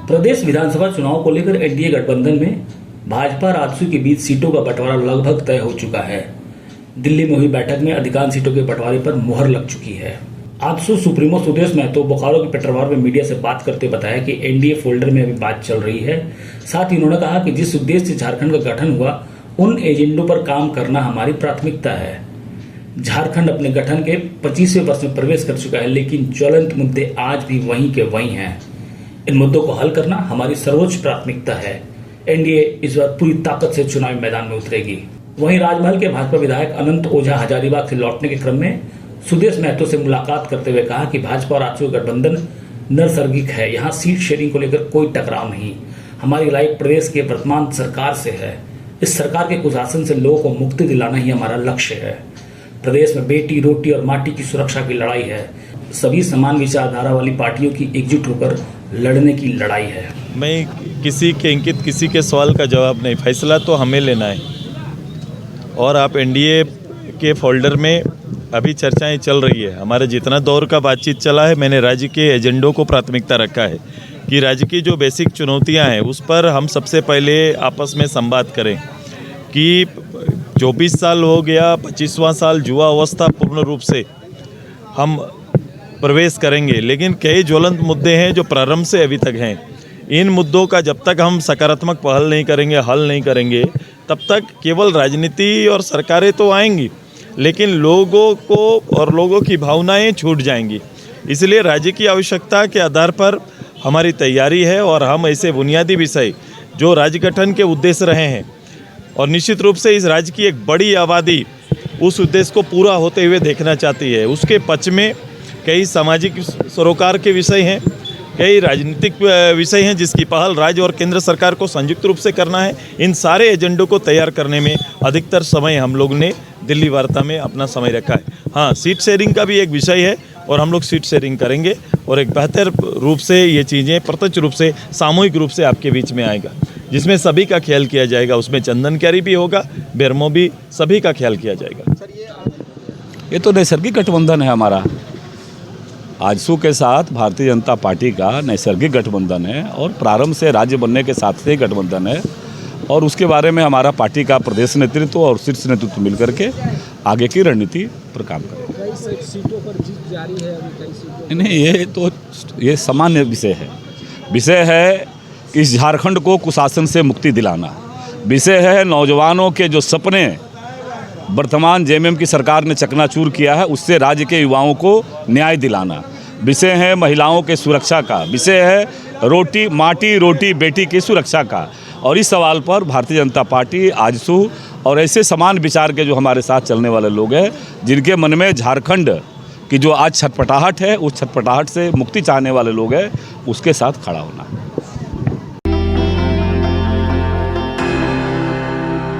प्रदेश विधानसभा चुनाव को लेकर एनडीए गठबंधन में भाजपा राजसू के बीच सीटों का बंटवारा लगभग तय हो चुका है। दिल्ली में हुई बैठक में अधिकांश सीटों के बंटवारे पर मुहर लग चुकी है। आजसू सुप्रीमो सुदेश महतो बोकारो के पेट्रोवार में मीडिया से बात करते बताया कि एनडीए फोल्डर में अभी बात चल रही है। साथ ही उन्होंने कहा कि जिस उद्देश्य से झारखंड का गठन हुआ उन एजेंडों पर काम करना हमारी प्राथमिकता है। झारखंड अपने गठन के 25वें वर्ष में प्रवेश कर चुका है, लेकिन ज्वलंत मुद्दे आज भी वहीं के वहीं हैं। इन मुद्दों को हल करना हमारी सर्वोच्च प्राथमिकता है। एनडीए इस बार पूरी ताकत से चुनावी मैदान में उतरेगी। वहीं राजमहल के भाजपा विधायक अनंत ओझा हजारीबाग से लौटने के क्रम में सुदेश महतो से मुलाकात करते हुए कहा कि भाजपा और राजसू गठबंधन नैसर्गिक है। यहाँ सीट शेयरिंग को लेकर कोई टकराव नहीं। हमारी लड़ाई प्रदेश के वर्तमान सरकार से है। इस सरकार के कुशासन से लोगों को मुक्ति दिलाना ही हमारा लक्ष्य है। प्रदेश में बेटी, रोटी और माटी की सुरक्षा की लड़ाई है। सभी समान विचारधारा वाली पार्टियों की एकजुट होकर लड़ने की लड़ाई है। मैं किसी के इंगित, किसी के सवाल का जवाब नहीं, फैसला तो हमें लेना है। और आप एनडीए के फोल्डर में अभी चर्चाएं चल रही है। हमारे जितना दौर का बातचीत चला है, मैंने राज्य के एजेंडों को प्राथमिकता रखा है कि राज्य की जो बेसिक चुनौतियां हैं उस पर हम सबसे पहले आपस में संवाद करें कि 24 साल हो गया, 25वां साल युवा अवस्था पूर्ण रूप से हम प्रवेश करेंगे, लेकिन कई ज्वलंत मुद्दे हैं जो प्रारंभ से अभी तक हैं। इन मुद्दों का जब तक हम सकारात्मक पहल नहीं करेंगे, हल नहीं करेंगे, तब तक केवल राजनीति और सरकारें तो आएंगी, लेकिन लोगों को और लोगों की भावनाएं छूट जाएंगी। इसलिए राज्य की आवश्यकता के आधार पर हमारी तैयारी है और हम ऐसे बुनियादी विषय जो राज्य गठन के उद्देश्य रहे हैं और निश्चित रूप से इस राज्य की एक बड़ी आबादी उस उद्देश्य को पूरा होते हुए देखना चाहती है। उसके पक्ष में कई सामाजिक सरोकार के विषय हैं, कई राजनीतिक विषय हैं जिसकी पहल राज्य और केंद्र सरकार को संयुक्त रूप से करना है। इन सारे एजेंडों को तैयार करने में अधिकतर समय हम लोग ने दिल्ली वार्ता में अपना समय रखा है। हाँ, सीट शेयरिंग का भी एक विषय है और हम लोग सीट शेयरिंग करेंगे और एक बेहतर रूप से ये चीज़ें प्रत्यक्ष रूप से, सामूहिक रूप से आपके बीच में आएगा, जिसमें सभी का ख्याल किया जाएगा। उसमें चंदन क्यारी भी होगा, बेरमो भी, सभी का ख्याल किया जाएगा। ये तो नैसर्गिक गठबंधन है हमारा। आजसू के साथ भारतीय जनता पार्टी का नैसर्गिक गठबंधन है और प्रारंभ से राज्य बनने के साथ से ही गठबंधन है और उसके बारे में हमारा पार्टी का प्रदेश नेतृत्व और शीर्ष नेतृत्व मिलकर के आगे की रणनीति पर काम करेंगे। कई सीटों पर जीत जारी है अभी, कई सीटों नहीं, ये सामान्य विषय है। विषय है इस झारखंड को कुशासन से मुक्ति दिलाना। विषय है नौजवानों के जो सपने वर्तमान जेएमएम की सरकार ने चकनाचूर किया है, उससे राज्य के युवाओं को न्याय दिलाना। विषय है महिलाओं के सुरक्षा का। विषय है रोटी, माटी, रोटी, बेटी की सुरक्षा का। और इस सवाल पर भारतीय जनता पार्टी, आजसू और ऐसे समान विचार के जो हमारे साथ चलने वाले लोग हैं, जिनके मन में झारखंड की जो आज छटपटाहट है, उस छटपटाहट से मुक्ति चाहने वाले लोग हैं, उसके साथ खड़ा होना है।